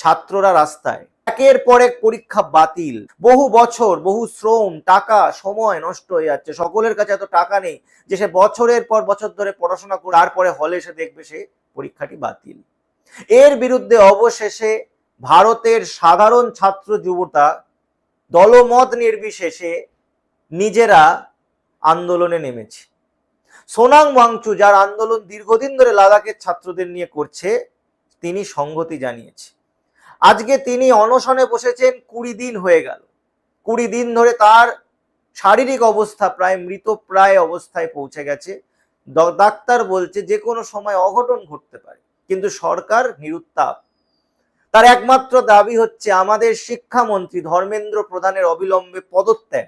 ছাত্ররা রাস্তায়, একের পর এক পরীক্ষা বাতিল, বহু বছর বহু শ্রম টাকা সময় নষ্ট হয়ে যাচ্ছে। সকলের কাছে এত টাকা নেই যে সে বছরের পর বছর ধরে পড়াশোনা করে তারপরে হলে এসে দেখবে সে পরীক্ষাটি বাতিল। এর বিরুদ্ধে অবশেষে ভারতের সাধারণ ছাত্র যুবতা দলমত নির্বিশেষে নিজেরা আন্দোলনে নেমেছে। সোনাং ওয়াংচু, যার আন্দোলন দীর্ঘদিন ধরে লাদাখের ছাত্রদের নিয়ে করছে, তিনি সংহতি জানিয়েছে। আজকে তিনি অনশনে বসেছেন, 20 দিন হয়ে গেল। 20 দিন ধরে তার শারীরিক অবস্থা প্রায় মৃতপ্রায় অবস্থায় পৌঁছে গেছে। ডাক্তার বলছে যে কোনো সময় অঘটন ঘটতে পারে, কিন্তু সরকার নিরুত্তাপ। তার একমাত্র দাবি হচ্ছে আমাদের শিক্ষামন্ত্রী ধর্মেন্দ্র প্রধানের অবিলম্বে পদত্যাগ।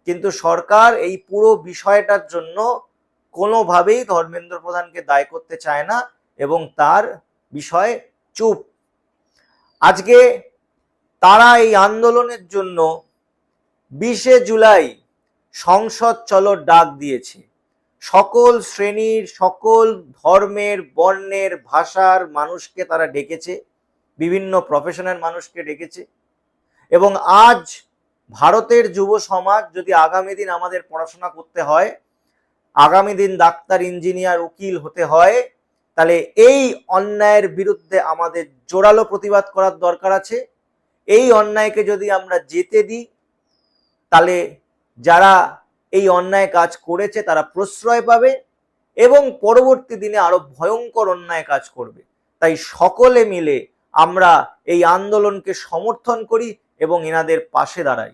কিন্তু সরকার এই পুরো বিষয়টার জন্য কোনোভাবেই ধর্মেন্দ্র প্রধানকে দায় করতে চায় না এবং তার বিষয়ে চুপ। আজকে তারা এই আন্দোলনের জন্য 20শে জুলাই সংসদ চলো ডাক দিয়েছে। সকল শ্রেণীর, সকল ধর্মের, বর্ণের, ভাষার মানুষকে তারা ডেকেছে, বিভিন্ন প্রফেশনের মানুষকে ডেকেছে। এবং আজ ভারতের যুব সমাজ যদি আগামী দিন আমাদের পড়াশোনা করতে হয়, আগামী দিন ডাক্তার, ইঞ্জিনিয়ার, উকিল হতে হয়, তাহলে এই অন্যায়ের বিরুদ্ধে আমাদের জোরালো প্রতিবাদ করার দরকার আছে। এই অন্যায়কে যদি আমরা যেতে দিই, তাহলে যারা এই অন্যায় কাজ করেছে তারা প্রশ্রয় পাবে এবং পরবর্তী দিনে আরো ভয়ঙ্কর অন্যায় কাজ করবে। তাই সকলে মিলে আমরা এই আন্দোলনকে সমর্থন করি এবং এনাদের পাশে দাঁড়াই।